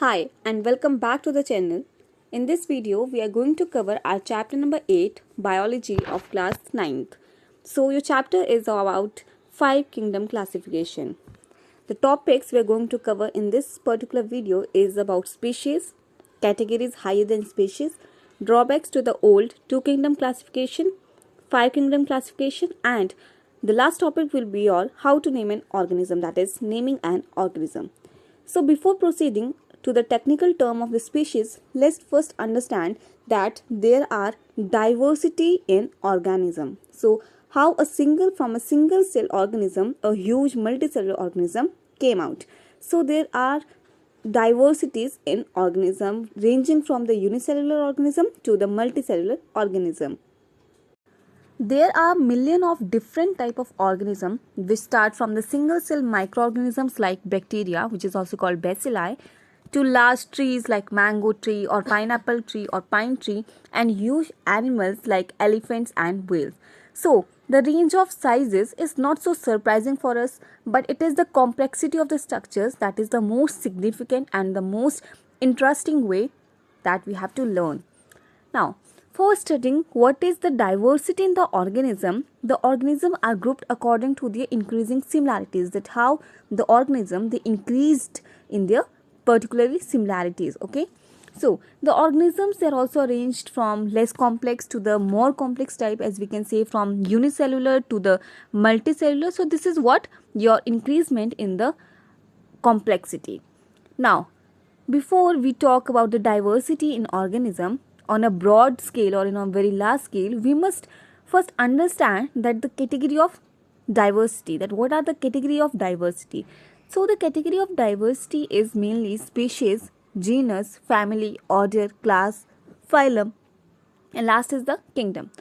Hi and welcome back to the channel. In this video we are going to cover our chapter number 8 biology of class 9th. So your chapter is about 5 kingdom classification. The topics we are going to cover in this particular video is about species, categories higher than species, drawbacks to the old 2 kingdom classification, 5 kingdom classification, and the last topic will be all how to name an organism, that is naming an organism. So before proceeding to the technical term of the species, let's first understand that there are diversity in organism. So how from a single cell organism, a huge multicellular organism came out. So there are diversities in organism ranging from the unicellular organism to the multicellular organism. There are millions of different type of organisms which start from the single cell microorganisms like bacteria, which is also called bacilli, to large trees like mango tree or pineapple tree or pine tree, and huge animals like elephants and whales. So the range of sizes is not so surprising for us, but it is the complexity of the structures that is the most significant and the most interesting way that we have to learn. Now, for studying what is the diversity in the organism are grouped according to their increasing similarities, that how the organism they increased in their particularly similarities. Okay, so the organisms they are also arranged from less complex to the more complex type, as we can say from unicellular to the multicellular. So this is what your increasement in the complexity. Now, before we talk about the diversity in organism on a broad scale or in a very large scale, we must first understand that the category of diversity, that what are the category of diversity. So the category of diversity is mainly species, genus, family, order, class, phylum, and last is the kingdom.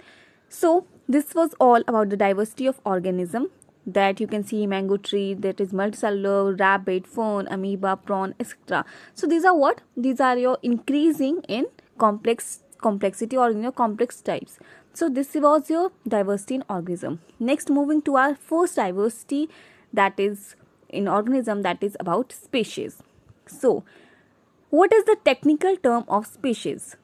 So this was all about the diversity of organism, that you can see mango tree, that is multicellular, rabbit, fern, amoeba, prawn, etc. So these are what? These are your increasing in complexity or in your complex types. So this was your diversity in organism. Next, moving to our first diversity, that is in organism, that is about species. So what is the technical term of species?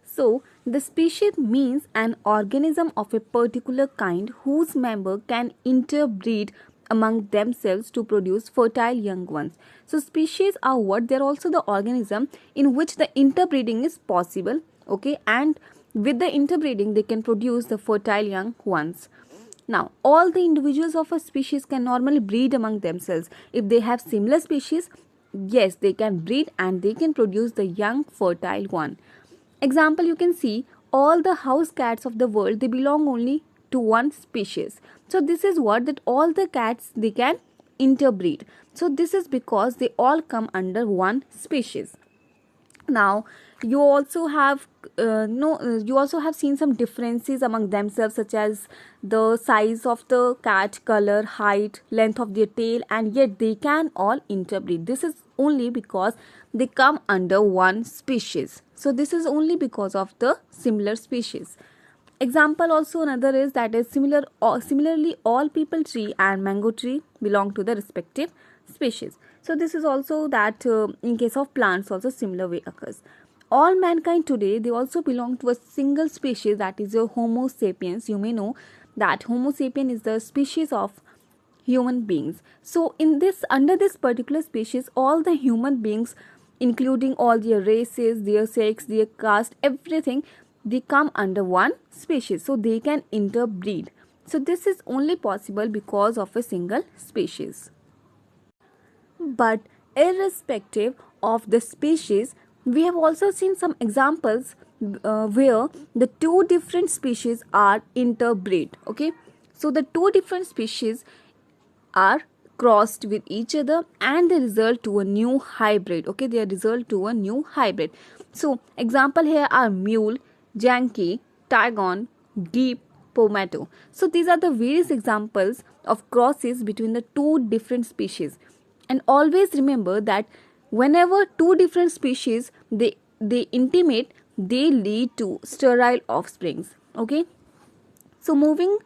So, the species means an organism of a particular kind whose member can interbreed among themselves to produce fertile young ones. So, species are what? They are also the organism in which the interbreeding is possible. Okay, and with the interbreeding, they can produce the fertile young ones. Now, all the individuals of a species can normally breed among themselves. If they have similar species, yes, they can breed and they can produce the young fertile one. Example, you can see all the house cats of the world, they belong only to one species. So this is what, that all the cats they can interbreed. So this is because they all come under one species. Now you also have you also have seen some differences among themselves, such as the size of the cat, color, height, length of their tail, and yet they can all interbreed. This is only because they come under one species. So this is only because of the similar species. Example also another is that is similarly all people tree and mango tree belong to the respective species. So this is also that in case of plants also similar way occurs. All mankind today they also belong to a single species, that is your Homo sapiens. You may know that Homo sapien is the species of human beings. So in this, under this particular species, all the human beings, including all their races, their sex, their caste, everything, they come under one species, so they can interbreed. So this is only possible because of a single species. But irrespective of the species, we have also seen some examples where the two different species are interbred. Okay, so the two different species are crossed with each other and they result to a new hybrid. Okay, they result to a new hybrid. So example here are mule, Yankee, Tigon, Deep, Pomato. So these are the various examples of crosses between the two different species. And always remember that whenever two different species they intimate, they lead to sterile offsprings. Okay, so moving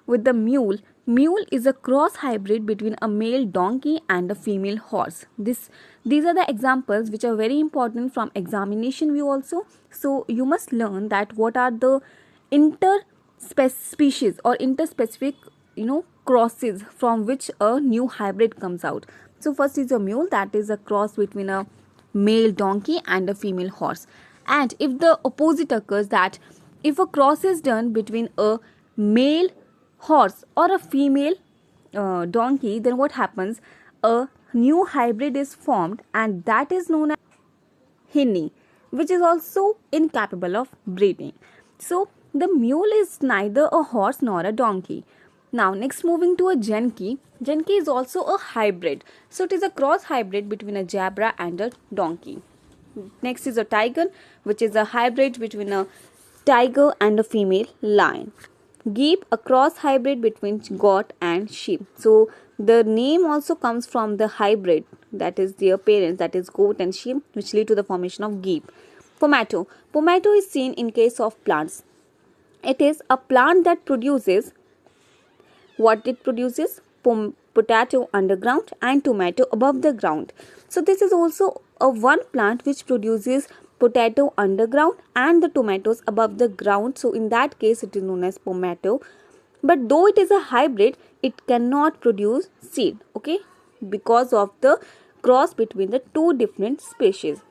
with the mule, Mule is a cross hybrid between a male donkey and a female horse. These are the examples which are very important from examination view also. So you must learn that what are the interspecies or interspecific crosses from which a new hybrid comes out. So first is a mule, that is a cross between a male donkey and a female horse. And if the opposite occurs, that if a cross is done between a male horse or a female donkey, then what happens? A new hybrid is formed, and that is known as hinny, which is also incapable of breeding. So the mule is neither a horse nor a donkey. Now next, moving to a genki. Genki is also a hybrid. So it is a cross hybrid between a zebra and a donkey. Next is a tiger, which is a hybrid between a tiger and a female lion. Geep, a cross hybrid between goat and sheep. So the name also comes from the hybrid, that is their parents, that is goat and sheep, which lead to the formation of geep. Pomato. Pomato is seen in case of plants. It is a plant that produces what it produces: potato underground and tomato above the ground. So this is also a one plant which produces potato underground and the tomatoes above the ground. So in that case it is known as pomato. But though it is a hybrid, it cannot produce seed, okay, because of the cross between the two different species.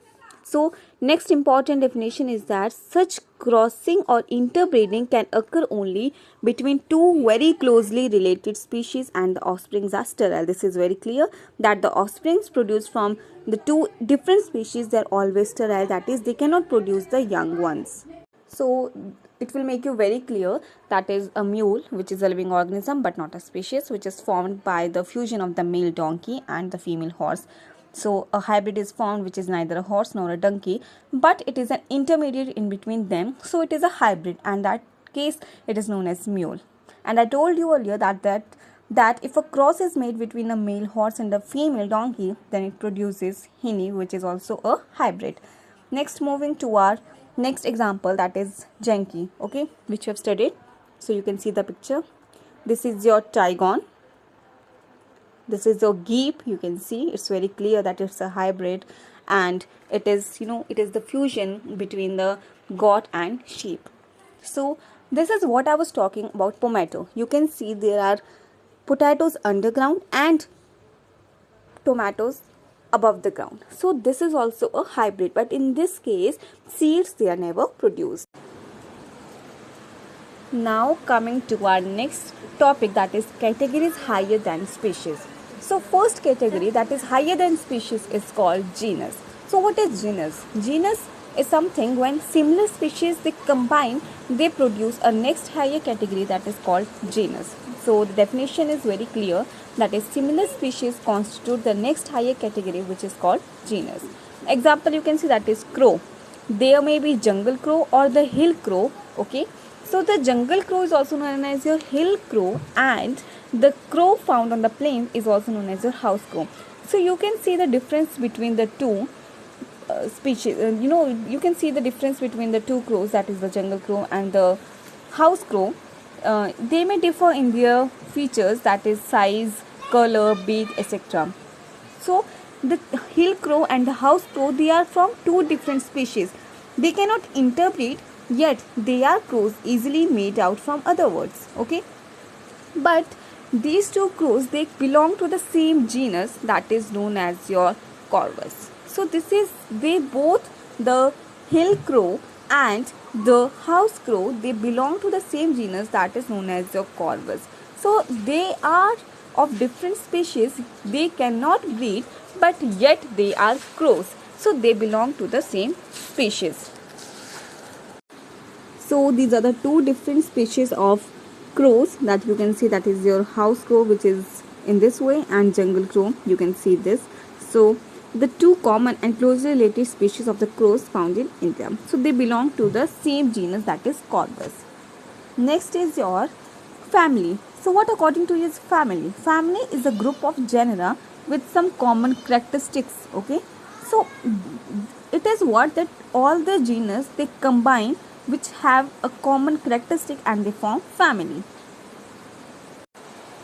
So next important definition is that such crossing or interbreeding can occur only between two very closely related species and the offsprings are sterile. This is very clear that the offsprings produced from the two different species, they are always sterile, that is they cannot produce the young ones. So it will make you very clear that is a mule, which is a living organism but not a species, which is formed by the fusion of the male donkey and the female horse. So a hybrid is formed which is neither a horse nor a donkey, but it is an intermediate in between them. So it is a hybrid, and that case it is known as mule. And I told you earlier that if a cross is made between a male horse and a female donkey, then it produces hinny, which is also a hybrid. Next, moving to our next example, that is genki, okay, which we have studied. So you can see the picture. This is your tigon. This is your geep. You can see it's very clear that it's a hybrid, and it is it is the fusion between the goat and sheep. So this is what I was talking about pomato. You can see there are potatoes underground and tomatoes above the ground. So this is also a hybrid, but in this case seeds they are never produced. Now coming to our next topic, that is categories higher than species. So first category, that is higher than species, is called genus. So what is genus? Genus is something when similar species they combine, they produce a next higher category, that is called genus. So the definition is very clear, that is similar species constitute the next higher category, which is called genus. Example you can see, that is crow. There may be jungle crow or the hill crow, okay. So the jungle crow is also known as your hill crow, and the crow found on the plains is also known as your house crow. So you can see the difference between the two species. You can see the difference between the two crows, that is the jungle crow and the house crow. They may differ in their features, that is size, color, beak, etc. So the hill crow and the house crow, they are from two different species. They cannot interbreed, yet they are crows easily made out from other words, okay. But these two crows, they belong to the same genus, that is known as your corvus. So they both, the hill crow and the house crow, they belong to the same genus, that is known as your corvus. So they are of different species, they cannot breed, but yet they are crows. So they belong to the same species. So these are the two different species of crows that you can see, that is your house crow, which is in this way, and jungle crow, you can see this. So the two common and closely related species of the crows found in India. So they belong to the same genus, that is corvus. Next is your family. So what according to you is family? Family is a group of genera with some common characteristics, okay. So it is what that all the genus they combine which have a common characteristic and they form family.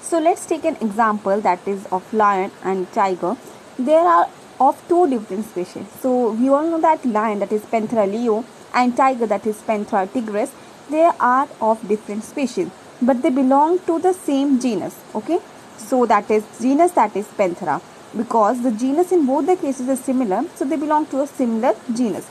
So let's take an example that is of lion and tiger. There are of two different species. So we all know that lion, that is Panthera leo, and tiger, that is Panthera tigris, they are of different species, but they belong to the same genus. Okay, so that is genus, that is Panthera. Because the genus in both the cases is similar, so they belong to a similar genus.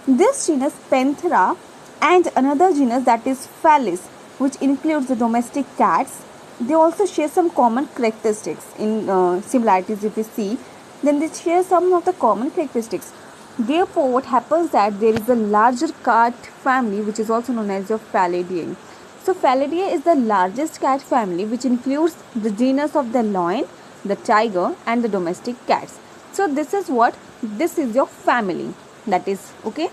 This genus Panthera and another genus, that is Felis, which includes the domestic cats, they also share some common characteristics. In similarities, if we see, then they share some of the common characteristics. Therefore, what happens that there is a larger cat family which is also known as the Felidae. So Felidae is the largest cat family which includes the genus of the lion, the tiger, and the domestic cats. So this is your family, that is okay.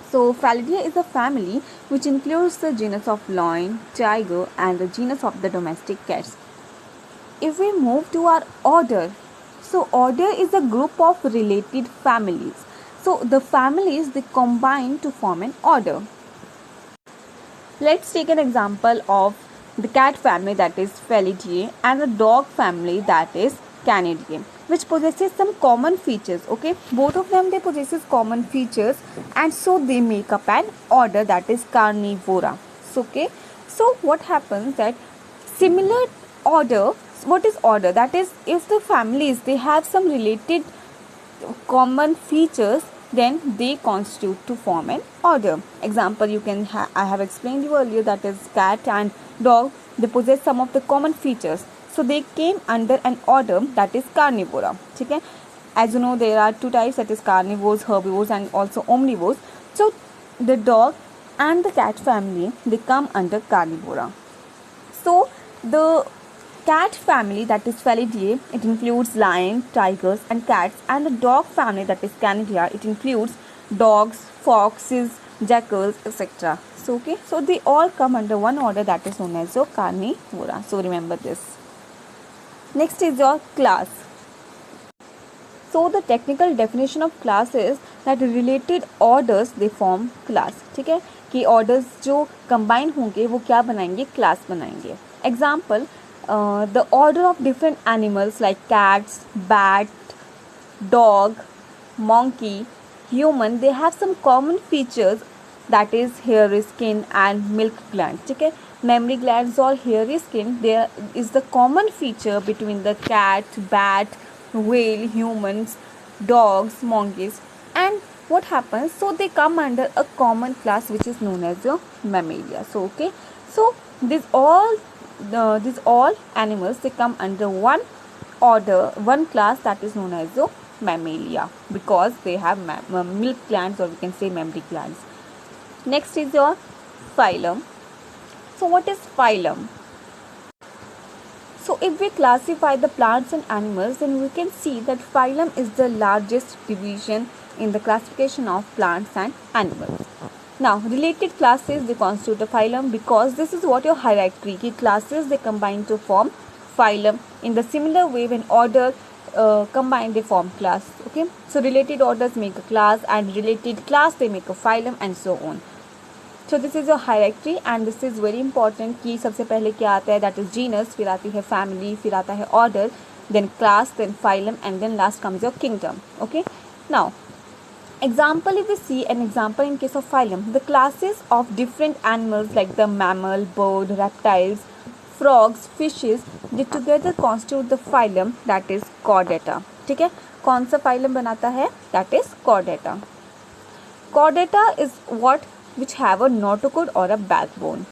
So Felidae is a family which includes the genus of lion, tiger, and the genus of the domestic cats. If we move to our order, so order is a group of related families. So the families, they combine to form an order. Let's take an example of the cat family, that is Felidae, and the dog family, that is Canidae, which possesses some common features. Okay, both of them, they possesses common features, and so they make up an order, that is Carnivora. So, okay, so what happens that similar order, what is order? That is, if the families, they have some related common features, then they constitute to form an order. Example, you can I have explained you earlier, that is cat and dog, they possess some of the common features, so they came under an order, that is Carnivora. Okay, as you know, there are two types, that is carnivores, herbivores, and also omnivores. So the dog and the cat family, they come under Carnivora. So the cat family, that is Felidae, it includes lion, tigers, and cats, and the dog family, that is Canidae, it includes dogs, foxes, jackals, etc. So okay, so they all come under one order, that is known as your Carnivora. So remember this. Next is your class. So the technical definition of class is that related orders, they form class. ठीक है, कि orders जो combine होंगे वो क्या बनाएंगे, class बनाएंगे. Example, the order of different animals like cats, bat, dog, monkey, human, they have some common features, that is hairy skin and milk glands. ठीक है, mammary glands or hairy skin, there is the common feature between the cat, bat, whale, humans, dogs, monkeys, and what happens, so they come under a common class which is known as your mammalia. So okay, so these all animals, they come under one order, one class, that is known as your mammalia, because they have milk glands, or we can say mammary glands. Next is your phylum. So what is phylum? So if we classify the plants and animals, then we can see that phylum is the largest division in the classification of plants and animals. Now, related classes, they constitute a phylum, because this is what your hierarchy, ki classes, they combine to form phylum. In the similar way, when order combine, they form class. Okay, so related orders make a class, and related class, they make a phylum, and so on. So this is your hierarchy, and this is very important कि सबसे पहले क्या आता है, that is genus, फिर आती है family, फिर आता है order, then class, then phylum, and then last comes your kingdom. Okay, now example, if we see an example in case of phylum, the classes of different animals like the mammal, bird, reptiles, frogs, fishes, they together constitute the phylum, that is chordata. ठीक है, कौन सा phylum बनाता है, that is chordata. Chordata is what which have a notochord or a backbone.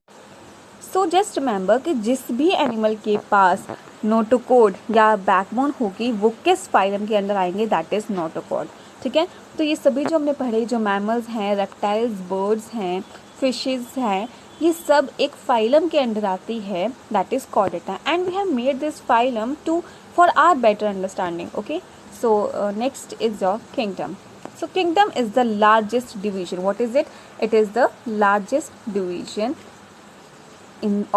So just remember कि जिस भी animal के पास नोटोकोड या बैकबोन होगी वो किस फाइलम के अंदर आएंगे, दैट इज नोटोकोड. ठीक है, तो ये सभी जो हमने पढ़े, जो मैमल्स हैं, रेप्टाइल्स, बर्ड्स हैं, फिशेस हैं, ये सब एक फाइलम के अंदर आती है, that is chordata, and we have made this phylum too for our better understanding. Okay, so next is your kingdom. So kingdom is the largest division. What is it? It is the largest division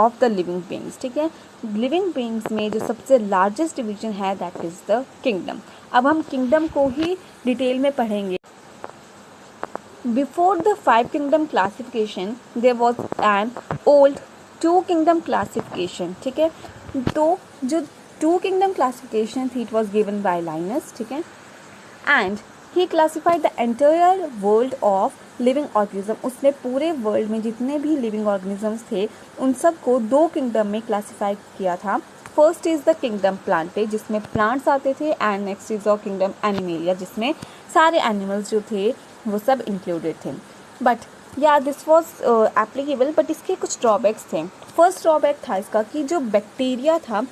of the living beings. ठीक है, living beings में जो सबसे largest division है, that is the kingdom. अब हम kingdom को ही detail में पढ़ेंगे. Before the 5 kingdom classification, there was an old 2 kingdom classification. ठीक है, तो जो 2 किंगडम क्लासिफिकेशन थी, it was given by Linnaeus, ठीक है, and he classified the entire world of living organism. उसने पूरे वर्ल्ड में जितने भी लिविंग ऑर्गेनिजम्स थे उन सब को 2 किंगडम में क्लासीफाई किया था। First is the kingdom Plantae, जिसमें प्लांट्स आते थे, and next is the kingdom animalia, जिसमें सारे एनिमल्स जो थे वो सब इंक्लूडेड थे। बट या दिस वॉज एप्लीकेबल, बट इसके कुछ ड्रॉबैक्स थे। फर्स्ट ड्रॉबैक था इसका कि जो बैक्टीरिया था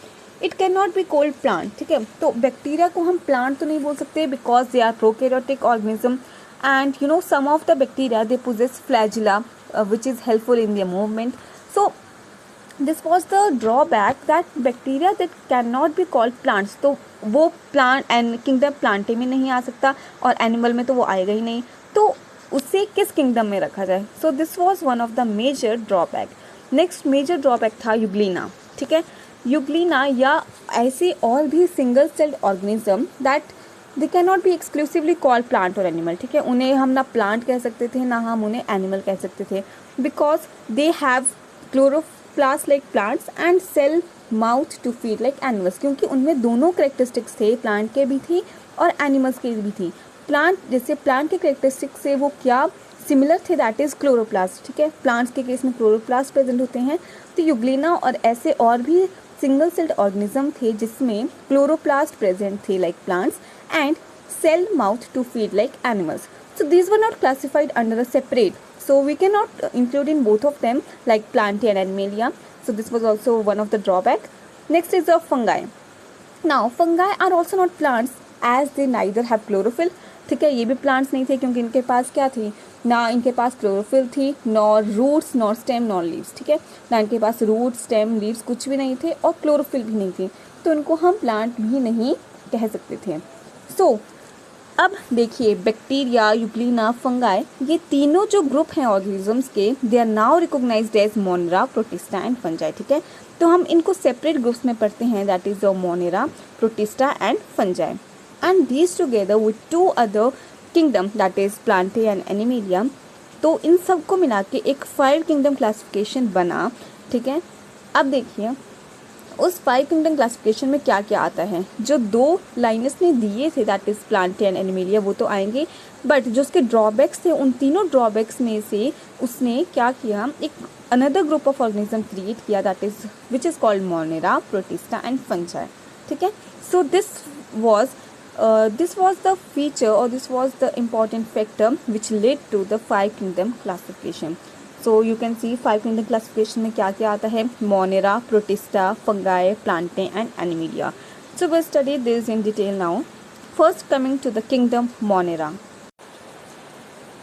it can not B cold plant, ठीक है। तो बैक्टीरिया को हम प्लांट तो नहीं बोल सकते because they are prokaryotic organism, and you know some of the bacteria they possess flagella which is helpful in their movement. So this was the drawback that bacteria that can not be called plants, तो वो plant and kingdom Plantae में नहीं आ सकता और animal में तो वो आएगा ही नहीं, तो उसे किस किंगडम में रखा जाए। So this was one of the major drawback. Next major drawback था यूग्लिना, ठीक है। यूग्लिना या ऐसे और भी single celled organism that they can not be exclusively called plant और एनिमल, ठीक है। उन्हें हम ना प्लांट कह सकते थे ना हम उन्हें एनिमल कह सकते थे, because they have chloroplast like plants and cell mouth to feed like animals, क्योंकि उनमें दोनों करेक्टरिस्टिक्स थे, प्लांट के भी थी और एनिमल्स के भी थी। प्लांट जैसे प्लांट के करेक्टरिस्टिक्स से वो क्या सिमिलर थे, दैट इज़ क्लोरोप्लास्ट, ठीक है। प्लांट्स के केस में क्लोरोप्लास्ट प्रेजेंट होते हैं, तो यूग्लिना और ऐसे और भी सिंगल सेल्ड ऑर्गेनिज्म थे जिसमें क्लोरोप्लास्ट प्रेजेंट थे like plants and cell mouth to feed like animals. So these were not classified under a separate, so we cannot include in both of them like Plantae and Animalia. So this was also one of the drawback. Next is the fungi. Now fungi are also not plants as they neither have chlorophyll. ठीक है, ये भी plants नहीं थे क्योंकि इनके पास क्या थी, ना इनके पास क्लोरोफिल थी, nor roots nor stem nor leaves, ठीक है, ना इनके पास रूट स्टेम लीव्स कुछ भी नहीं थे और क्लोरोफिल भी नहीं थी, तो इनको हम प्लांट भी नहीं कह सकते थे. सो अब देखिए बैक्टीरिया, यूग्लिना, फंगाई, ये तीनों जो ग्रुप हैं ऑर्गेनिजम्स के, they are now recognized as monera, protista and fungi. ठीक है, तो हम इनको सेपरेट ग्रुप्स में पढ़ते हैं, that is the Monera, protista and fungi. And these together with 2 other kingdom that is Plantae and animalia. तो इन सबको मिला के एक 5 किंगडम क्लासिफिकेशन बना. ठीक है, अब देखिए उस 5 किंगडम क्लासिफिकेशन में क्या क्या आता है. जो 2 लाइनस ने दिए थे that is Plantae and animalia वो तो आएंगे, बट जो उसके ड्रॉबैक्स थे उन तीनों ड्रॉबैक्स में से उसने क्या किया, एक another group of organism create किया that is which is called Monera, protista and fungi. ठीक है, so this was the feature or this was the important factor which led to the 5 kingdom classification. So you can see 5 kingdom classification में क्या क्या आता है, Monera, protista, fungi, Plantae and animalia. So we'll study this in detail now. First coming to the kingdom monera.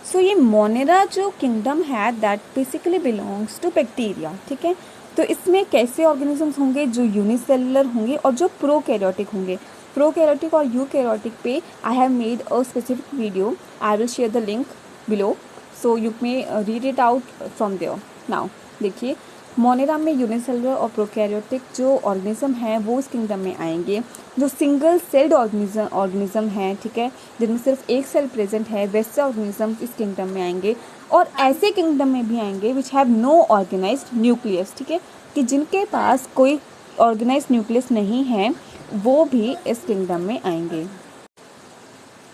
So ये monera जो kingdom है that basically belongs to bacteria. ठीक है, तो इसमें कैसे ऑर्गेनिजम्स होंगे, जो यूनिसेलुलर होंगे और जो प्रोकैरियोटिक होंगे. प्रोकैरियोटिक और यूकैरियोटिक पे I have made a specific video, I will share the link below, so you may read it out from there. Now देखिए मोनेरा में यूनिसेलुलर और प्रोकैरियोटिक जो ऑर्गेनिज्म हैं वो इस किंगडम में आएंगे. जो सिंगल सेल्ड ऑर्गेनिज्म हैं, ठीक है, जिनमें सिर्फ एक सेल प्रेजेंट है, वैसे ऑर्गेनिज्म इस किंगडम में आएंगे. और ऐसे किंगडम में भी आएंगे which have no organized nucleus. ठीक है, कि जिनके पास कोई ऑर्गेनाइज्ड न्यूक्लियस नहीं है वो भी इस किंगडम में आएंगे.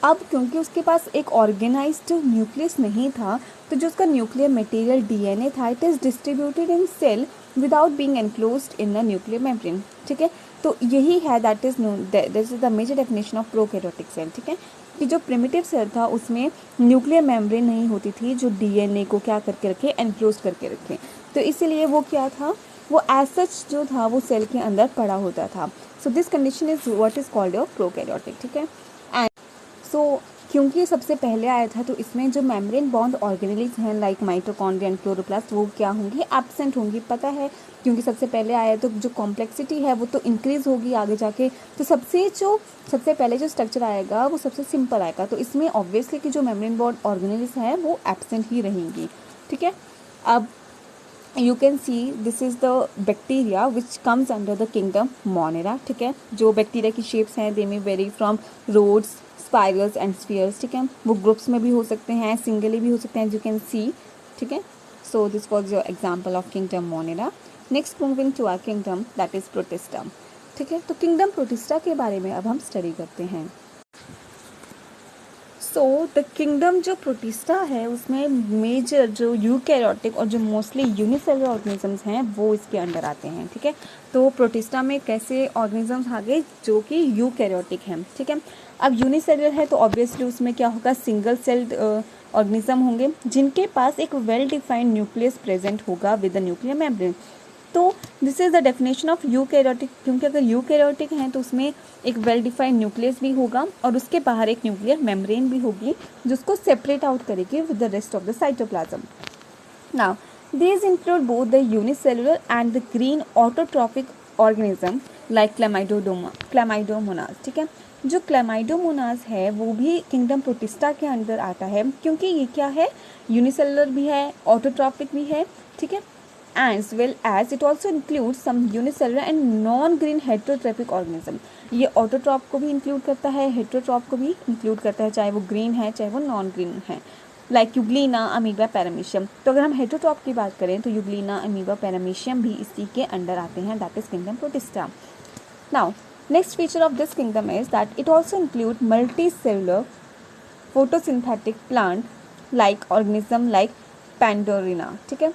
अब क्योंकि उसके पास एक ऑर्गेनाइज्ड न्यूक्लियस नहीं था, तो जो उसका न्यूक्लियर मटेरियल डीएनए था, it is distributed in cell without being enclosed in the nuclear membrane. ठीक है, तो यही है that is the major definition of prokaryotic cell. ठीक है, कि जो प्रिमिटिव सेल था उसमें न्यूक्लियर मेम्ब्रेन नहीं होती थी जो डीएनए को क्या करके रखे, एनक्लोज करके रखे. तो इसीलिए वो क्या था, वो एज सच जो था वो सेल के अंदर पड़ा होता था. So this condition is what is called a prokaryotic. ठीक है, एंड सो क्योंकि ये सबसे पहले आया था तो इसमें जो मेम्ब्रेन बॉन्ड ऑर्गेनेल्स हैं लाइक माइटोकॉन्ड्रिया एंड क्लोरोप्लास्ट वो क्या होंगी, एब्सेंट होंगी. पता है क्योंकि सबसे पहले आया तो जो कॉम्प्लेक्सिटी है वो तो इंक्रीज होगी आगे जाके. तो सबसे पहले जो स्ट्रक्चर आएगा वो सबसे सिंपल आएगा, तो इसमें ऑब्वियसली कि जो मेम्ब्रेन बॉन्ड ऑर्गेनेल्स हैं वो एब्सेंट ही रहेंगी. ठीक है, अब you can see this is the bacteria which comes under the kingdom monera. ठीक है, जो बैक्टीरिया की शेप्स हैं they may vary from rods, spirals and spheres. ठीक है, वो ग्रुप्स में भी हो सकते हैं, सिंगली भी हो सकते हैं, you can see. ठीक है, so this was your example of kingdom monera. Next moving to our kingdom that is protista. ठीक है, तो किंगडम प्रोटिस्टा के बारे में अब हम स्टडी करते हैं। सो द किंगडम जो प्रोटिस्टा है उसमें मेजर जो यूकैरियोटिक और जो मोस्टली यूनिसेलुलर ऑर्गेनिजम्स हैं वो इसके अंडर आते हैं। ठीक है, तो प्रोटिस्टा में कैसे ऑर्गेनिजम्स आ गए जो कि यूकैरियोटिक हैं। ठीक है, अब यूनिसेलुलर है तो ऑब्वियसली उसमें क्या होगा, सिंगल सेल्ड ऑर्गेनिज्म होंगे जिनके पास एक वेल डिफाइंड न्यूक्लियस प्रेजेंट होगा विद द न्यूक्लियर मेम्ब्रेन। तो this is the definition of eukaryotic, क्योंकि अगर यूकैरियोटिक हैं तो उसमें एक वेल डिफाइंड न्यूक्लियस भी होगा और उसके बाहर एक न्यूक्लियर मेम्ब्रेन भी होगी जिसको सेपरेट आउट करेगी with the rest of the cytoplasm. Now these include both the unicellular and the green autotrophic organism like Chlamydomonas। ठीक है, जो क्लेमाइडोमोनास है वो भी किंगडम प्रोटिस्टा के अंदर आता है क्योंकि ये क्या है, यूनिसेलुलर भी है, ऑटोट्रॉपिक भी है। ठीक है, as well as it also includes some unicellular and non-green heterotrophic organism। ये ऑटोट्रॉप को भी इंक्लूड करता है, हेटरोट्रॉप को भी इंक्लूड करता है, चाहे वो ग्रीन है चाहे वो नॉन ग्रीन है, लाइक यूग्लिना, अमीबा, पैरामीशियम। तो अगर हम हेटरोट्रॉप की बात करें तो यूग्लिना, अमीबा, पैरामीशियम भी इसी के अंडर आते हैं, that is kingdom Protista. Now next feature of this kingdom is that it also include multi cellular photosynthetic plant like organism like Pandorina. ठीक है,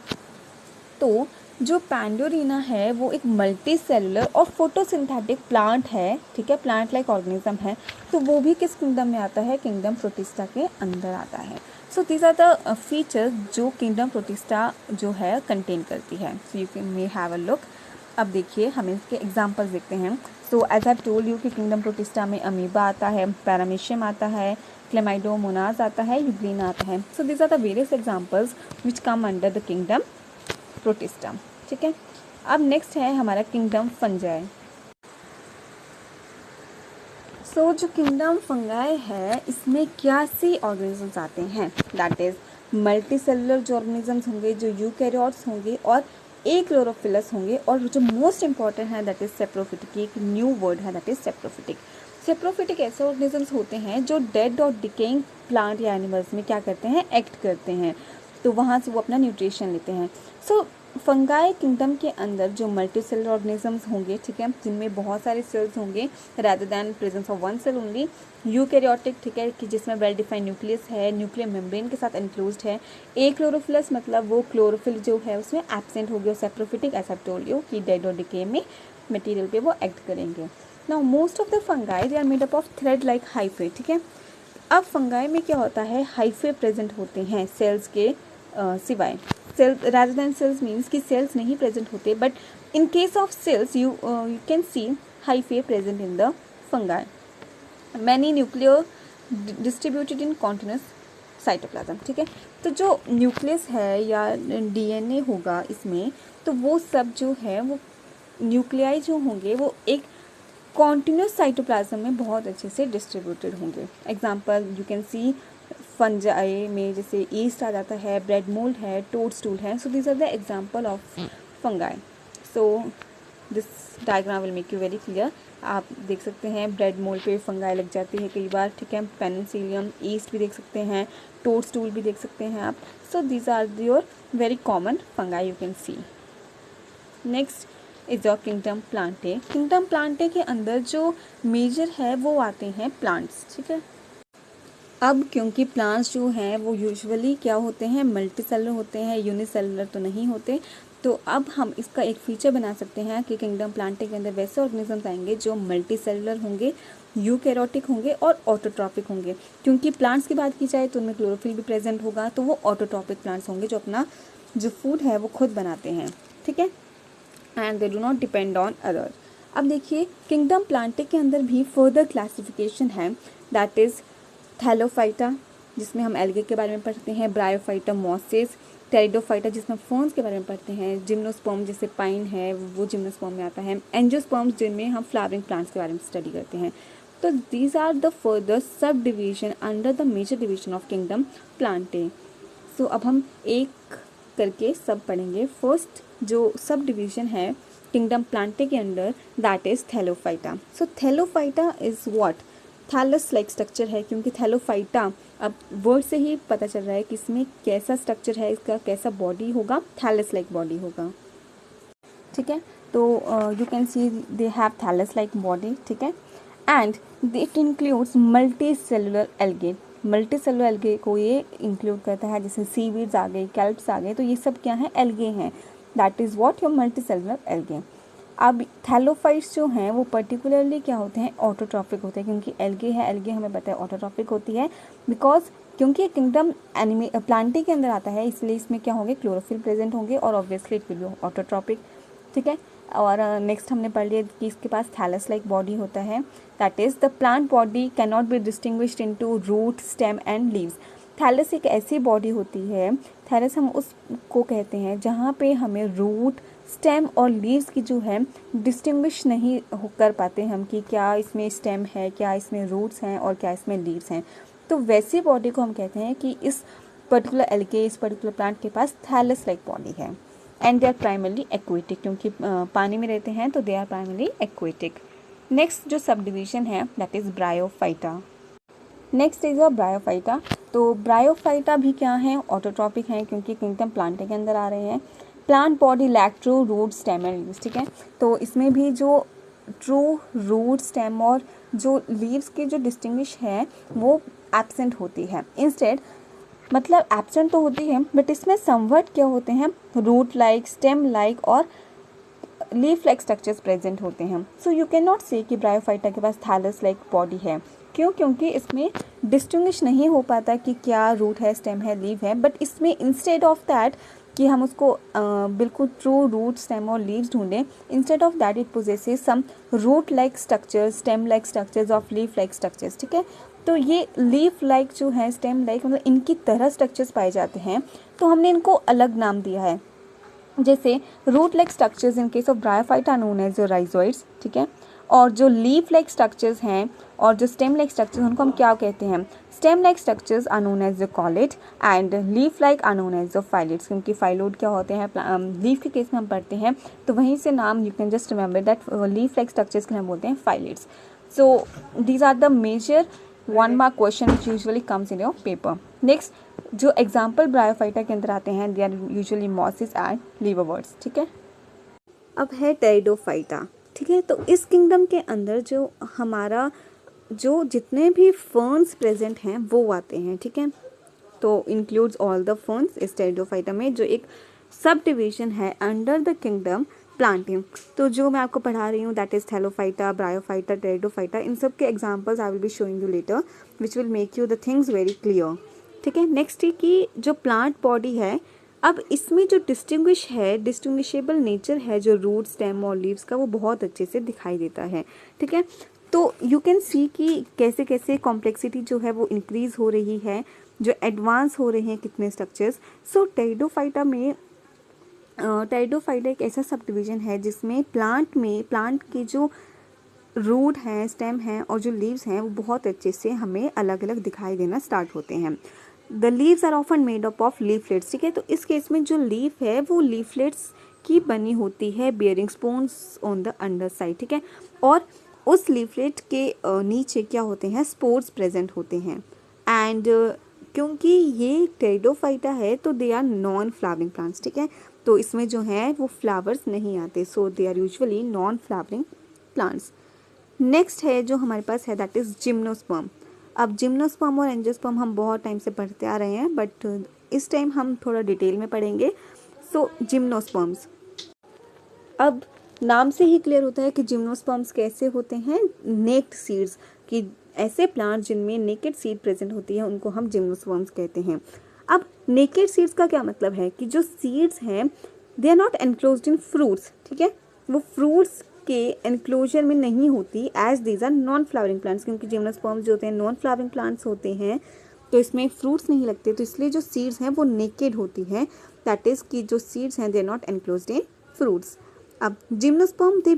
तो जो पैंडोरिना है वो एक मल्टी सेलुलर और फोटोसिंथेटिक प्लांट है। ठीक है, प्लांट लाइक ऑर्गेनिज्म है, तो वो भी किस किंगडम में आता है, किंगडम प्रोटिस्टा के अंदर आता है। So these are the features जो किंगडम प्रोटिस्टा जो है कंटेन करती है। So you can may have a look. अब देखिए हम इसके एग्जांपल्स देखते हैं। So as I told you कि किंगडम प्रोटिस्टा में अमीबा आता है, पैरामीशियम आता है, क्लेमाइडोमोनास आता है, यूग्लिना आता है। So these are the various examples which come under the kingdom protista. ठीक है, अब नेक्स्ट है हमारा किंगडम फंजाई। सो जो किंगडम फंगाई है इसमें क्या सी ऑर्गेनिजम्स आते हैं, दैट इज मल्टी सेलुलर जो ऑर्गेनिजम्स होंगे, जो यूकैरियोट्स होंगे और एक्लोरोफिलस होंगे, और जो मोस्ट इंपॉर्टेंट है दैट इज सेप्रोफिटिक। एक न्यू वर्ड है दैट इज सेप्रोफिटिक। सेप्रोफिटिक ऐसे ऑर्गेनिजम्स होते हैं जो डेड और डिकेइंग प्लांट या एनिमल्स में क्या करते हैं, एक्ट करते हैं, तो वहाँ से वो अपना न्यूट्रिशन लेते हैं। सो फंगाई किंगडम के अंदर जो मल्टी सेलुलर ऑर्गेनिजम्स होंगे, ठीक है, जिनमें बहुत सारे सेल्स होंगे rather than presence of one cell only, eukaryotic, ठीक है, कि जिसमें वेल डिफाइंड न्यूक्लियस है, न्यूक्लियर मेम्ब्रेन के साथ एनक्लोज्ड है, एक्लोरोफिलस मतलब वो क्लोरोफिल जो है उसमें एब्सेंट हो गया, saprophytic as I told you कि डेड और डिके में मटेरियल पे वो एक्ट करेंगे। Now most of the fungi they are made up of thread like hyphae. ठीक है, अब फंगाई में क्या होता है, हाइफे प्रेजेंट होते हैं सेल्स के सिवाय। Cell rather than cells means कि सेल्स नहीं प्रेजेंट होते, but in case of cells you can see hyphae present in the fungi. Many nuclear distributed in continuous cytoplasm. ठीक है, तो जो न्यूक्लियस है या डीएनए होगा इसमें, तो वो सब जो है वो न्यूक्लियाई जो होंगे वो एक कॉन्टिन्यूस साइटोप्लाज्म में बहुत अच्छे से डिस्ट्रीब्यूटेड होंगे। Example you can C fungi में जैसे ईस्ट आ जाता है, ब्रेड मोल्ड है, टोडस्टूल है। So these are the example of fungi. So this diagram will make you very clear. आप देख सकते हैं ब्रेड मोल्ड पे फंगाई लग जाती है कई बार। ठीक है, पेनिसिलियम, ईस्ट भी देख सकते हैं, टोडस्टूल भी देख सकते हैं आप। So these are your very common fungi you can see. Next is your kingdom plantae. Kingdom plantae के अंदर जो मेजर है वो आते हैं प्लांट्स। ठीक है, अब क्योंकि प्लांट्स जो हैं वो यूजुअली क्या होते हैं, मल्टी सेलुलर होते हैं, यूनिसेलुलर तो नहीं होते, तो अब हम इसका एक फीचर बना सकते हैं कि किंगडम प्लांटे के अंदर वैसे ऑर्गेनिजम्स आएंगे जो मल्टी सेलुलर होंगे, यूकैरियोटिक होंगे और ऑटोट्रॉपिक होंगे। क्योंकि प्लांट्स की बात की जाए तो उनमें क्लोरोफिल भी प्रेजेंट होगा, तो वो ऑटोट्रॉपिक प्लांट्स होंगे जो अपना जो फूड है वो खुद बनाते हैं। ठीक है, and they do not depend on other. अब देखिए किंगडम प्लांटे के अंदर भी फर्दर क्लासिफिकेशन है, दैट इज़ थैलोफाइटा जिसमें हम एल्गे के बारे में पढ़ते हैं, ब्रायोफाइटा मॉसेस, टेरिडोफाइटा जिसमें फर्न्स के बारे में पढ़ते हैं, जिम्नोस्पर्म जैसे पाइन है वो जिम्नोस्पर्म में आता है, एंजियोस्पर्म्स जिनमें हम फ्लावरिंग प्लांट्स के बारे में स्टडी करते हैं। तो these are the further sub division under the major division of kingdom Plantae. So अब हम एक करके सब पढ़ेंगे। फर्स्ट जो सब डिवीजन है किंगडम प्लांटे के under that is thallophyta. So thallophyta is what, thallus like structure है, क्योंकि थैलोफाइटा अब वर्ड से ही पता चल रहा है कि इसमें कैसा स्ट्रक्चर है, इसका कैसा बॉडी होगा, थैलस लाइक बॉडी होगा। ठीक है। तो you can see they have thallus like body, ठीक है, and it includes multi cellular algae. Multi cellular algae को ये इंक्लूड करता है, जैसे सीवीड्स आ गए, कैल्प्स आ गए, तो ये सब क्या है, एल्गे हैं। That is what your multi cellular algae. अब थैलोफाइट्स जो हैं वो पर्टिकुलरली क्या होते हैं, ऑटोट्रॉफिक होते हैं, क्योंकि एल्गे है, एल्गे हमें पता है ऑटोट्रॉफिक होती है, बिकॉज क्योंकि किंगडम प्लांटी के अंदर आता है, इसलिए इसमें क्या होंगे, क्लोरोफिल प्रेजेंट होंगे और obviously it will be autotrophic, ठीक है। और नेक्स्ट हमने पढ़ लिया कि इसके पास थैलस लाइक बॉडी होता है, that is the plant body can not be distinguished into root, stem and leaves. Thallus एक ऐसी बॉडी होती है, थैलस हम उसको कहते हैं जहाँ पे हमें रूट, स्टेम और लीव्स की जो है डिस्टिंग्विश नहीं कर पाते हम कि क्या इसमें स्टेम है, क्या इसमें रूट्स हैं और क्या इसमें लीव्स हैं। तो वैसी बॉडी को हम कहते हैं कि इस पर्टिकुलर एल्गे, इस पर्टिकुलर प्लांट के पास थैलस लाइक बॉडी है, and they are primarily aquatic, क्योंकि पानी में रहते हैं तो they are primarily aquatic. Next जो सब डिविजन है that is bryophyta. Next is a bryophyta. तो ब्रायोफाइटा भी क्या है, ऑटोट्रॉपिक हैं, क्योंकि किंगडम प्लांट के अंदर आ रहे हैं। Plant body lack true root, stem and leaves, ठीक है। तो इसमें भी जो ट्रू रूट, स्टेम और जो लीव्स की जो डिस्टिंग्विश है वो एब्सेंट होती है। इंस्टेड मतलब एब्सेंट तो होती है, बट इसमें समवट क्या होते हैं, रूट लाइक, स्टेम लाइक और लीफ लाइक स्ट्रक्चर्स प्रेजेंट होते हैं। सो यू कैन नॉट से कि ब्रायोफाइटा के पास थैलस लाइक बॉडी है। क्यों? क्योंकि इसमें डिस्टिंग्विश नहीं हो पाता कि क्या रूट है, स्टेम है, लीव है, बट इसमें इंस्टेड ऑफ दैट कि हम उसको बिल्कुल ट्रू रूट, स्टेम और लीव्स ढूंढें, instead of that it possesses some root like structures, stem like structures of leaf like structures, ठीक है। तो ये लीफ लाइक जो है, स्टेम लाइक, मतलब इनकी तरह स्ट्रक्चर्स पाए जाते हैं, तो हमने इनको अलग नाम दिया है। जैसे root like structures in case of bryophyta known as rhizoids, ठीक है। और जो लीफ लाइक स्ट्रक्चर्स हैं और जो स्टेम लाइक स्ट्रक्चर्स, उनको हम क्या कहते हैं, stem like structures are known as the cauloid and leaf like are known as the phylloids. क्योंकि फाइलोड क्या होते हैं, लीफ के केस में हम पढ़ते हैं, तो वहीं से नाम you can just remember that leaf like structures के हम बोलते हैं phylloids. So these are the major 1 mark question which usually comes in your paper. Next जो एग्जाम्पल ब्रायोफाइटा के अंदर आते हैं, they are usually mosses and liverworts, ठीक है। अब है टेरिडोफाइटा, ठीक है। तो इस किंगडम के अंदर जो हमारा जो जितने भी फर्न्स प्रेजेंट हैं वो आते हैं, ठीक है। तो इंक्लूड्स ऑल द फर्न्स इस टेरिडोफाइटा में, जो एक सब डिविजन है अंडर द किंगडम प्लांटियम। तो जो मैं आपको पढ़ा रही हूँ that is Thallophyta, Bryophyta, Pteridophyta, इन सब के examples I will be showing you later which will make you the things very clear, ठीक है। नेक्स्ट है कि जो प्लांट बॉडी है, अब इसमें जो डिस्टिंग्विश है, डिस्टिंग्विशेबल नेचर है जो रूट, स्टेम और लीव्स का, वो बहुत अच्छे से दिखाई देता है, ठीक है। तो यू कैन सी कि कैसे कैसे कॉम्प्लेक्सिटी जो है वो इंक्रीज हो रही है, जो एडवांस हो रहे हैं कितने स्ट्रक्चर्स। सो टेरिडोफाइटा में टेरिडोफाइटा एक ऐसा सब डिवीजन है जिसमें प्लांट के जो रूट हैं, स्टेम हैं और जो लीव्स हैं वो बहुत अच्छे से हमें अलग अलग दिखाई देना स्टार्ट होते हैं। The leaves are often made up of leaflets, ठीक है। तो इस केस में जो लीफ है वो लीफलेट्स की बनी होती है, bearing spoons on the under side, ठीक है। और उस लीफलेट के नीचे क्या होते हैं, स्पोर्स प्रेजेंट होते हैं। एंड क्योंकि ये टेरिडोफाइटा है तो they are non flowering plants, ठीक है। तो इसमें जो है वो फ्लावर्स नहीं आते, so they are usually non flowering plants. Next है जो हमारे पास है दैट इज जिम्नोस्पर्म। अब जिम्नोस्पर्म और एंजियोस्पर्म हम बहुत टाइम से पढ़ते आ रहे हैं, बट इस टाइम हम थोड़ा डिटेल में पढ़ेंगे। सो जिम्नोस्पर्म्स, अब नाम से ही क्लियर होता है कि जिम्नोस्पर्म्स कैसे होते हैं, नेक्ड सीड्स, कि ऐसे प्लांट जिनमें नेकेड सीड प्रेजेंट होती है उनको हम जिम्नोस्पर्म्स कहते हैं। अब नेकेड सीड्स का क्या मतलब है कि जो सीड्स हैं they are not enclosed in fruits, ठीक है। वो फ्रूट्स के एनक्लोजर में नहीं होती, as these are non flowering plants, क्योंकि जिम्नोस्पर्म्स जो होते हैं नॉन फ्लावरिंग प्लांट्स होते हैं, तो इसमें फ्रूट्स नहीं लगते, तो इसलिए जो सीड्स हैं वो नेकेड होती हैं, दैट इज कि जो सीड्स हैं they are not enclosed in fruits. अब gymnosperm they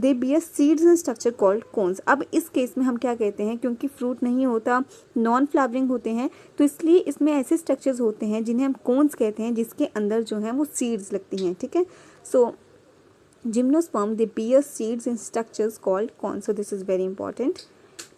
bear seeds in structure called cones. अब इस केस में हम क्या कहते हैं, क्योंकि फ्रूट नहीं होता, नॉन फ्लावरिंग होते हैं, तो इसलिए इसमें ऐसे स्ट्रक्चर्स होते हैं जिन्हें हम कोन्स कहते हैं, जिसके अंदर जो है वो सीड्स लगती हैं, ठीक है। So gymnosperm they bear seeds in structures called cones, so this is very important.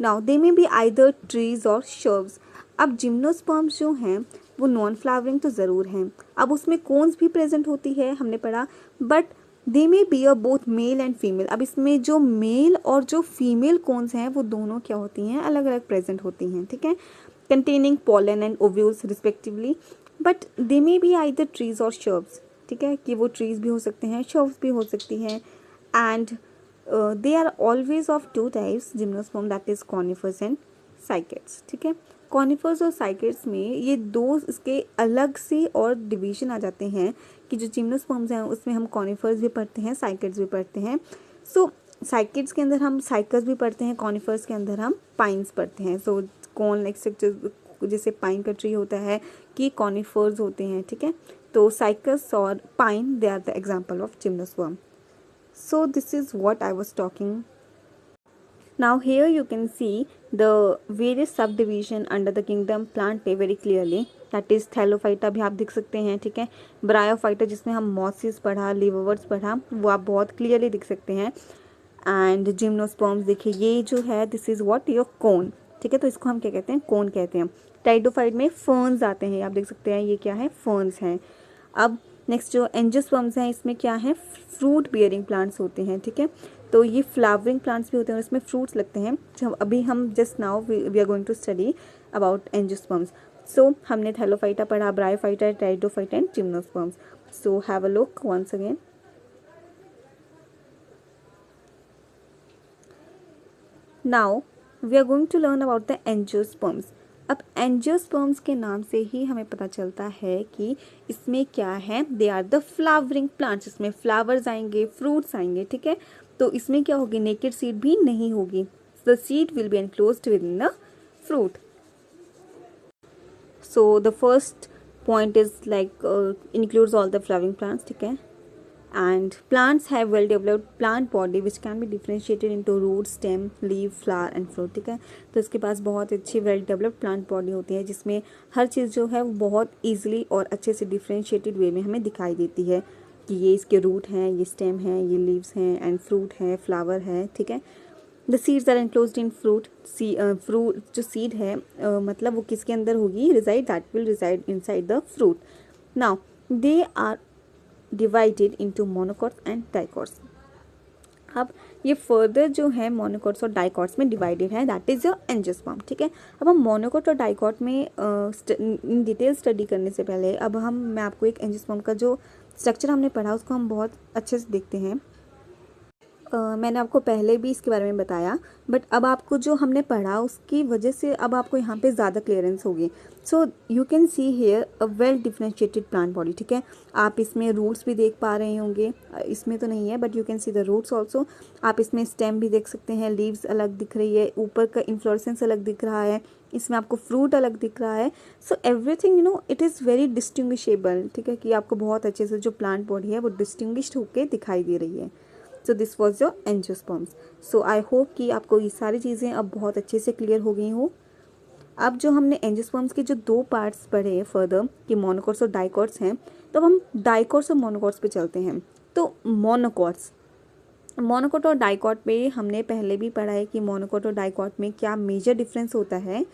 Now they may be either trees और shrubs। अब जिम्नोस्पर्म्स जो हैं वो नॉन फ्लावरिंग तो ज़रूर हैं, अब उसमें कोन्स भी प्रेजेंट होती है हमने पढ़ा, but they may be a both male and female. अब इसमें जो मेल और जो फीमेल कोन्स हैं वो दोनों क्या होती हैं, अलग अलग प्रेजेंट होती हैं, ठीक है, containing pollen and ovules respectively, but they may be either trees और शर्ब्स, ठीक है, कि वो ट्रीज भी हो सकते हैं, शर्ब्स भी हो सकती हैं, and they are always of two types gymnosperm, that is conifers and cycads, ठीक है। कॉनिफर्स और साइकेड्स में ये दो इसके अलग से और डिवीजन आ जाते हैं कि जो जिम्नोस्पर्म्स हैं उसमें हम कॉनिफर्स भी पढ़ते हैं, साइकेड्स भी पढ़ते हैं। सो साइकेड्स के अंदर हम साइकस भी पढ़ते हैं, कॉनिफर्स के अंदर हम पाइन्स पढ़ते हैं। सो कॉन जैसे पाइन का ट्री होता है कि कॉनिफर्स होते हैं, ठीक है। तो साइकस और pine they are the example of gymnosperm. So this is what I was talking. Now here you can see the various subdivision under the kingdom Plantae very clearly. That is Thallophyta भी आप देख सकते हैं, ठीक है। Bryophyta जिसमें हम mosses पढ़ा, लिवर्स पढ़ा, वो आप बहुत क्लियरली दिख सकते हैं। एंड जिम्नोस्पर्म्स देखिए, ये जो है दिस इज व्हाट योर कोन, ठीक है, तो इसको हम क्या कहते हैं, कोन कहते हैं। टाइडोफाइट में फर्न्स आते हैं, आप देख सकते हैं, ये क्या है, फर्न्स हैं। अब नेक्स्ट जो एंजियोस्पर्म्स हैं, इसमें क्या है, फ्रूट बियरिंग प्लांट्स होते हैं, ठीक है। तो ये फ्लावरिंग प्लांट्स भी होते हैं और इसमें फ्रूट्स लगते हैं। जो अभी हम just now we are going to study about angiosperms. So हमने थैलोफाइटा पढ़ा, bryophyta, pteridophyta and gymnosperms. So have a look once again. Now we are going to learn about the angiosperms. अब angiosperms के नाम से ही हमें पता चलता है कि इसमें क्या है, they are the flowering plants. इसमें फ्लावर्स आएंगे, फ्रूट्स आएंगे, ठीक है। तो इसमें क्या होगी, नेकेड सीड भी नहीं होगी, the seed will be enclosed with in the fruit. So the first point is like includes all the flowering plants, ठीक है। And plants have well developed plant body which can be differentiated into root, stem, leaf, flower and fruit, ठीक है। तो इसके पास बहुत अच्छी well developed plant body होती है जिसमें हर चीज़ जो है वो बहुत ईजिली और अच्छे से डिफ्रेंशिएटेड वे में हमें दिखाई देती है कि ये इसके रूट हैं, ये स्टेम है, ये लीव्स हैं एंड फ्रूट है, फ्लावर है, ठीक है। The seeds are enclosed in fruit. Fruit जो सीड है मतलब वो किसके अंदर होगी, reside, that will reside inside the fruit. Now they are divided into monocots and dicots. अब ये फर्दर जो है मोनोकॉट्स और डाइकॉट्स में डिवाइडेड है, दैट इज योर एंजियोस्पर्म, ठीक है। अब हम मोनोकॉट और डाइकॉट में इन डिटेल स्टडी करने से पहले अब मैं आपको एक एंजियोस्पर्म का जो स्ट्रक्चर हमने पढ़ा उसको हम बहुत अच्छे से देखते हैं। मैंने आपको पहले भी इसके बारे में बताया, बट अब आपको जो हमने पढ़ा उसकी वजह से अब आपको यहाँ पे ज़्यादा क्लियरेंस होगी। So you can see here a well differentiated plant body, ठीक है। आप इसमें रूट्स भी देख पा रहे होंगे, इसमें तो नहीं है but you can see the roots also. आप इसमें स्टेम भी देख सकते हैं, लीव्स अलग दिख रही है, ऊपर का इन्फ्लोरेसेंस अलग दिख रहा है, इसमें आपको फ्रूट अलग दिख रहा है। So everything you know it is very distinguishable, ठीक है, कि आपको बहुत अच्छे से जो प्लांट बॉडी है वो डिस्टिंग्विश्ड होकर दिखाई दे रही है। So this was your angiosperms. So I hope कि आपको ये सारी चीज़ें अब बहुत अच्छे से क्लियर हो गई हो। अब जो हमने एंजियोस्पर्म्स के जो दो पार्ट्स पढ़े फर्दर कि मोनोकॉट्स और डाइकॉट्स हैं, तो हम डाइकॉट्स और मोनोकॉट्स पे चलते हैं। तो मोनोकॉट और डाइकॉट में हमने पहले भी पढ़ा है कि मोनोकॉट और डाइकॉट में क्या मेजर डिफरेंस होता है,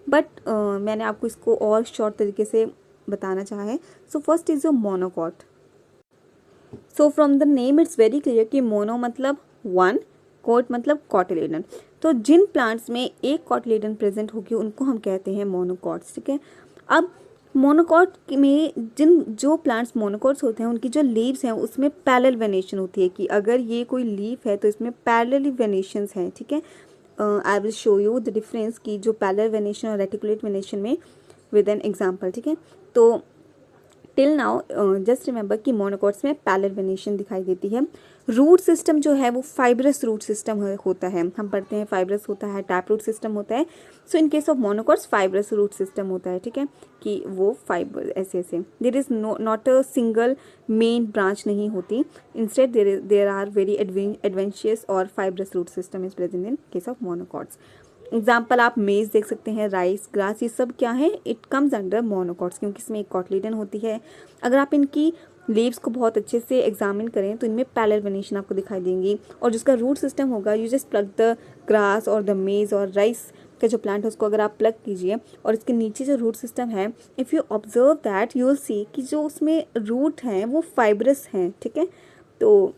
बट मैंने आपको इसको और शॉर्ट तरीके से बताना चाहा है। So first is your monocot. So from the name it's very clear कि मोनो मतलब वन, कॉट मतलब कॉटिलेडन। तो जिन प्लांट्स में एक कॉटिलेडन प्रेजेंट होगी उनको हम कहते हैं मोनोकॉट्स, ठीक है। अब मोनोकॉट में जो प्लांट्स मोनोकॉट्स होते हैं उनकी जो लीव्स हैं उसमें पैरेलल वेनेशन होती है कि अगर ये कोई लीफ है तो इसमें पैरेलल वेनेशंस हैं, ठीक है। I will show you the difference कि जो पैरेलल वेनेशन और रेटिकुलेट वेनेशन में विद एन एग्जांपल, ठीक है। तो टिल नाउ जस्ट रिमेंबर कि मोनोकॉट्स में पैरेलल वेनेशन दिखाई देती है। रूट सिस्टम जो है वो फाइब्रस रूट सिस्टम होता है, हम पढ़ते हैं फाइब्रस होता है, टैप रूट सिस्टम होता है। So in case of monocots fibrous root system होता है, ठीक है, कि वो फाइबर ऐसे there is not a single main branch नहीं होती, instead there are very adventitious और fibrous root system is present in case of monocots. Example आप मेज देख सकते हैं, राइस, ग्रास, ये सब क्या है, इट कम्स अंडर मोनोकॉट्स क्योंकि इसमें एक कॉटिलेडन होती है। अगर आप इनकी लीव्स को बहुत अच्छे से एग्जामिन करें तो इनमें पैरेलल वेनेशन आपको दिखाई देंगी और जिसका रूट सिस्टम होगा, you just plug the grass और द मेज और राइस का जो प्लांट है उसको अगर आप प्लग कीजिए और इसके नीचे जो रूट सिस्टम है, if you observe that you will see कि जो उसमें रूट हैं वो फाइब्रस हैं, ठीक है। तो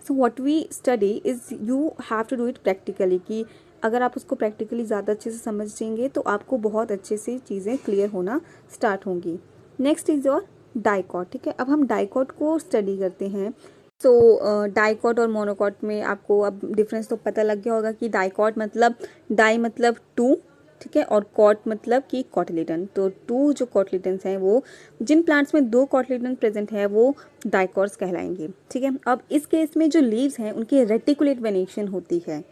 so what we study is you have to do it practically, कि अगर आप उसको प्रैक्टिकली ज़्यादा अच्छे से समझेंगे तो आपको बहुत अच्छे से चीज़ें क्लियर होना स्टार्ट होंगी। नेक्स्ट इज़ योर डाइकॉट, ठीक है। अब हम डाइकॉट को स्टडी करते हैं। सो डाइकॉट और मोनोकॉट में आपको अब डिफरेंस तो पता लग गया होगा कि डाइकॉट मतलब डाई मतलब टू, ठीक है, और कॉट मतलब कि कॉटिलेडन। तो टू जो कॉटिलेडन्स हैं वो जिन प्लांट्स में दो कॉटिलेडन प्रेजेंट है वो डाइकॉट्स कहलाएंगे, ठीक है। अब इस केस में जो लीव्स हैं उनकी रेटिकुलेट वेनेशन होती है,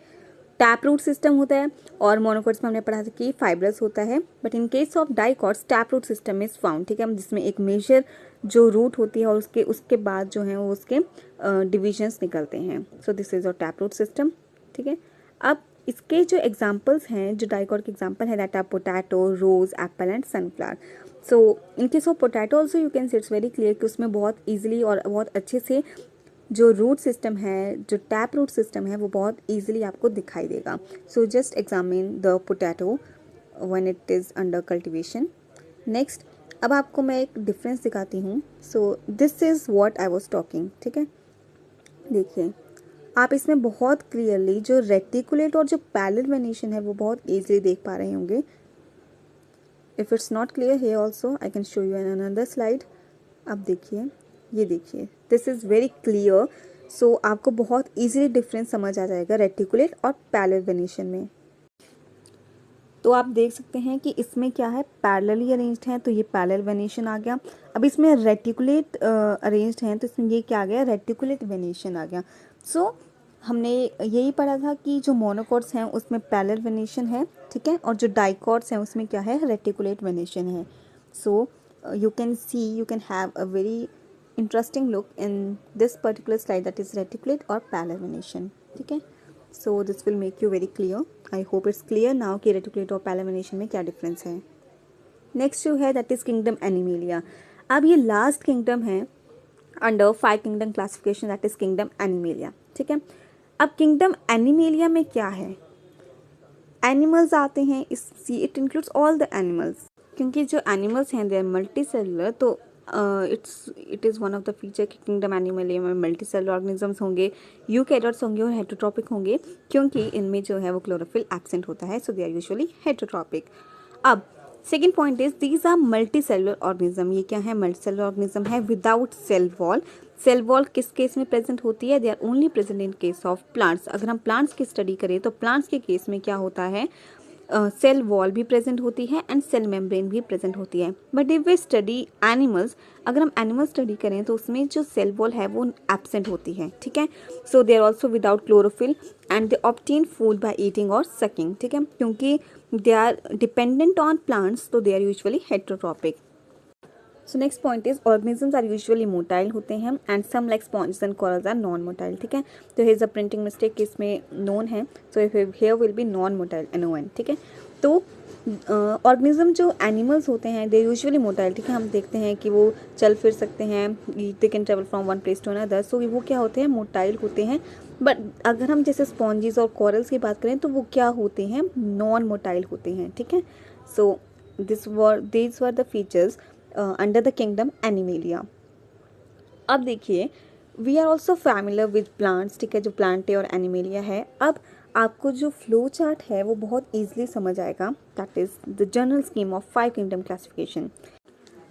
टैप रूट सिस्टम होता है, और मोनोकॉट्स में हमने पढ़ा था कि फाइब्रस होता है। But in case of dicots tap root system is found, ठीक है, जिसमें एक मेजर जो रूट होती है और उसके बाद जो है वो उसके डिविजन्स निकलते हैं। So this is your tap root system, ठीक है। अब इसके जो एग्जाम्पल्स हैं, जो डाइकॉट के एग्जाम्पल है, that are potato, rose, apple and sunflower. So in case of potato also you can see it's very clear कि उसमें बहुत ईजिली और बहुत अच्छे से जो रूट सिस्टम है, जो टैप रूट सिस्टम है, वो बहुत ईजिली आपको दिखाई देगा। So just examine the potato when it is under cultivation. Next, अब आपको मैं एक डिफरेंस दिखाती हूँ। So this is what I was talking, ठीक है। देखिए आप इसमें बहुत क्लियरली जो रेटिकुलेट और जो पैरेलल वेनेशन है वो बहुत ईजिली देख पा रहे होंगे। If it's not clear here also I can show you an another slide. अब देखिए, ये देखिए, दिस इज़ वेरी क्लियर। सो आपको बहुत इजीली डिफरेंस समझ आ जाएगा रेटिकुलेट और पैरेलल वेनेशन में। तो आप देख सकते हैं कि इसमें क्या है, पैरेलली अरेंज्ड है तो ये पैरेलल वेनेशन आ गया। अब इसमें रेटिकुलेट अरेंज्ड हैं तो इसमें ये क्या आ गया, रेटिकुलेट वेनेशन आ गया। सो हमने यही पढ़ा था कि जो मोनोकॉट्स हैं उसमें पैरेलल वेनेशन है, ठीक है, और जो डाइकॉट्स हैं उसमें क्या है, रेटिकुलेट वेनेशन है। सो you can see, you can have a very interesting look in this particular slide, that is reticulate or parallel venation, ठीक है। So this will make you very clear. I hope it's clear now कि reticulate और parallel venation में क्या difference है। Next जो है that is kingdom Animalia। अब ये last kingdom है under 5 kingdom classification, that is kingdom Animalia, ठीक है। अब kingdom Animalia में क्या है, एनिमल्स आते हैं, it includes all the animals, क्योंकि जो एनिमल्स हैं दे आर मल्टी सेलुलर। तो it is one of the feature कि किंगडम एनिमलिया में मल्टी सेलुलर ऑर्गेनिजम्स होंगे, यूकैरियोट्स होंगे और हेटरोट्रॉपिक होंगे, क्योंकि इनमें जो है वो क्लोरोफिल एब्सेंट होता है। So they are usually heterotrophic. अब second point is these are multi cellular organism. ये क्या है, मल्टी सेलुलर ऑर्गेनिज्म है without cell wall. Cell wall किस केस में प्रेजेंट होती है, they are only present in case of plants. अगर हम प्लांट्स की स्टडी करें तो प्लांट्स के केस में क्या होता है, सेल वॉल भी प्रेजेंट होती है एंड सेल मेम्ब्रेन भी प्रेजेंट होती है। But if we study animals, अगर हम एनिमल स्टडी करें तो उसमें जो सेल वॉल है वो एब्सेंट होती है, ठीक है। So they are also without chlorophyll and they obtain food by eating और सकिंग, ठीक है, क्योंकि they are dependent on plants, तो they are usually heterotrophic. So next point is organisms are usually motile होते हैं and some like sponges and corals are non motile, ठीक है। तो here is a printing mistake, इसमें non है, so here will be non motile, NON, ठीक है। तो ऑर्गेनिज्म जो एनिमल्स होते हैं दे यूजुअली मोटाइल, ठीक है। हम देखते हैं कि वो चल फिर सकते हैं, they can travel from one place to another, so वो क्या होते हैं, मोटाइल होते हैं। बट अगर हम जैसे स्पॉन्जेस और कोरल्स की बात करें तो वो क्या होते हैं, नॉन मोटाइल होते हैं, ठीक है। सो these were the features under the kingdom Animalia. अब देखिए, we are also familiar with plants, ठीक है, जो प्लांट है और एनिमेलिया है। अब आपको जो फ्लो चार्ट है वो बहुत ईजिली समझ आएगा, that is the general scheme of 5 kingdom classification.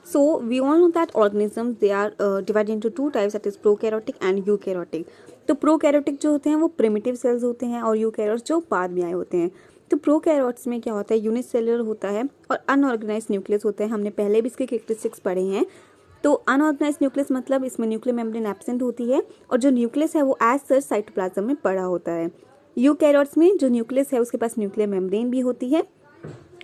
So we all know that organisms they are divided into 2 types, that is prokaryotic and eukaryotic. तो प्रोकैरियोटिक जो होते हैं वो प्रिमिटिव सेल्स होते हैं और यूकैरियोट्स जो बाद में आए होते हैं। तो प्रोकैरियोट्स में क्या होता है, यूनिसेलुलर होता है और अनऑर्गेनाइज्ड न्यूक्लियस होता है। हमने पहले भी इसके कैरेक्टरिस्टिक्स पढ़े हैं। तो अनऑर्गेनाइज्ड न्यूक्लियस मतलब इसमें न्यूक्लियर मेम्ब्रेन एब्सेंट होती है और जो न्यूक्लियस है वो एज सच साइटोप्लाज्म में पड़ा होता है। यूकैरियोट्स में जो न्यूक्लियस है उसके पास न्यूक्लियर मेम्ब्रेन भी होती है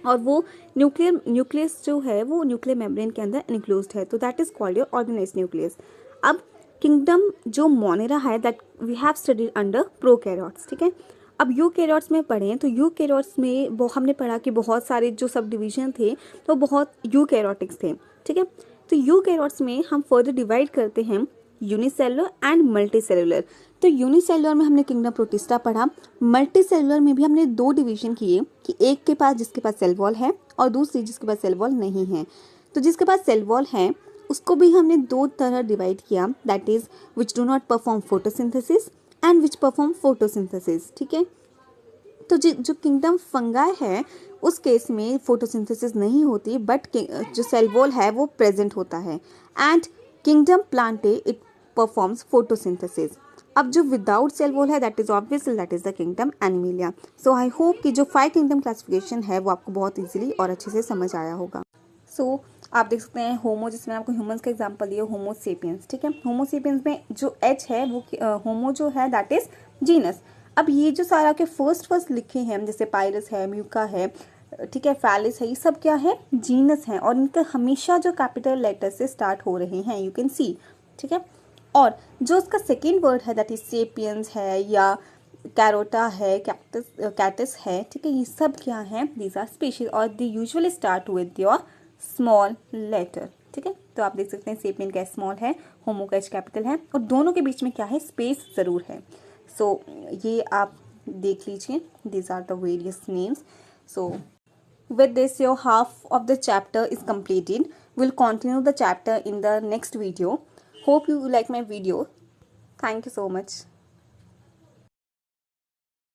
और वो न्यूक्लियस जो है वो न्यूक्लियर मेम्ब्रेन के अंदर इनक्लोज्ड है, तो that is called your organised nucleus. अब किंगडम जो मोनेरा है that we have studied under prokaryotes, ठीक है। अब यूकैरियोट्स में पढ़ें तो यूकैरियोट्स में हमने पढ़ा कि बहुत सारे जो सब डिवीजन थे तो बहुत यूकैरियोटिक्स थे, ठीक है। तो यूकैरियोट्स में हम फर्दर डिवाइड करते हैं यूनिसेलुलर एंड मल्टी सेलुलर। तो यूनिसेलुलर में हमने किंगडम प्रोटिस्टा पढ़ा। मल्टी सेलुलर में भी हमने दो डिवीजन किए कि एक के पास जिसके पास सेल वॉल है और दूसरी जिसके पास सेल वॉल नहीं है। तो जिसके पास सेल वॉल है उसको भी हमने दो तरह डिवाइड किया, that is which do not perform photosynthesis and which perform photosynthesis. ठीक है, तो जो किंगडम फंगाई है उस केस में फोटोसिंथेसिस नहीं होती, बट जो सेल वॉल है वो प्रेजेंट होता है। And kingdom Plantae it performs photosynthesis. अब जो विदाउट सेल वॉल है that is obviously that is the kingdom animalia. So I hope कि जो 5 किंगडम क्लासिफिकेशन है वो आपको बहुत इजीली और अच्छे से समझ आया होगा। सो आप देख सकते हैं होमो, जिसमें आपको ह्यूमंस का एग्जांपल दिया, होमो सेपियंस। ठीक है, होमो सेपियंस में जो एच है वो होमो जो है दैट इज जीनस। अब ये जो सारा के फर्स्ट लिखे हैं जैसे पायरस है, म्यूका है, ठीक है, फैलिस है, ये सब क्या है, जीनस है और इनका हमेशा जो कैपिटल लेटर से स्टार्ट हो रहे हैं, यू कैन सी। ठीक है, और जो उसका सेकेंड वर्ड है दैट इज सेपियंस है या कैरोटा है, कैटस है, ठीक है, ये सब क्या है, दीज आर स्पीशीज और they usually start with your small letter. ठीक है, तो आप देख सकते हैं सेपियन का स्मॉल है, होमो का एच कैपिटल है और दोनों के बीच में क्या है, स्पेस ज़रूर है। सो ये आप देख लीजिए, these are the various names. So with this your half of the chapter is completed. We'll continue the chapter in the next video. Hope you like my video. Thank you so much.